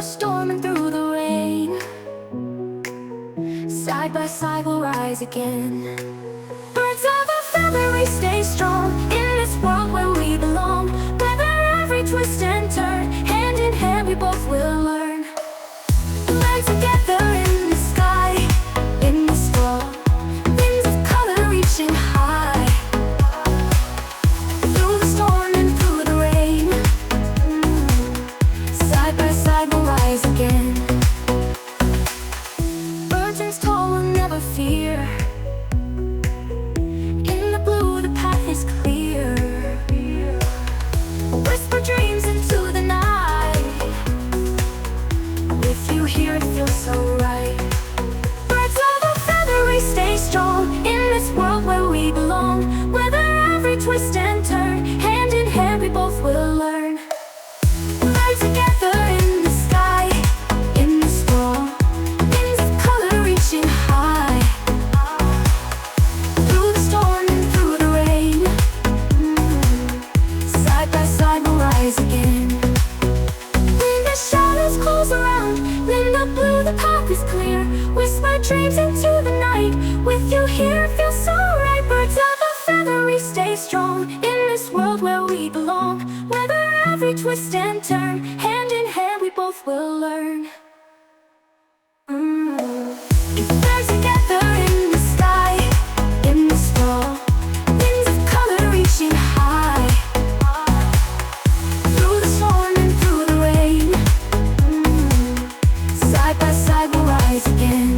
storm and through the rain, side by side we'll rise again. Birds of a feather, we stay strong in this world where we belong. Weather every twist and turn, hand in hand we both will learn. Learn together in the sky, in this world, winds of color reaching high. Through the storm and through the rain, side by side we'll rise again. Birds tall will never fear, in the blue the path is clear. Whisper dreams into the night, with you here it feels so right. Birds of a feather, we stay strong in this world where we belong. Weather every twist and turn, hand in hand we both will learn. Learn together in the sky, in this world, winds of color reaching high. Through the storm and through the rain, side by side we'll rise again. When the shadows close around, in the blue the path is clear. Whisper dreams into the night, with you here it feels so right. Birds of a feather, we stay strong in this world where we belong. Weather every twist and turn, hand in hand we both will learn. Birds together in the sky, in this world, winds of color reaching high. Through the storm and through the rain, side by side we'll rise again.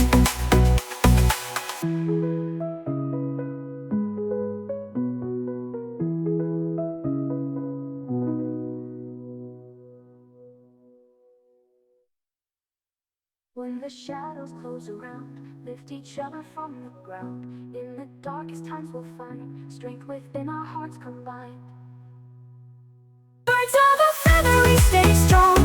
When the shadows close around, lift each other from the ground. In the darkest times we'll find strength within our hearts combined. Birds of a feather, we stay strong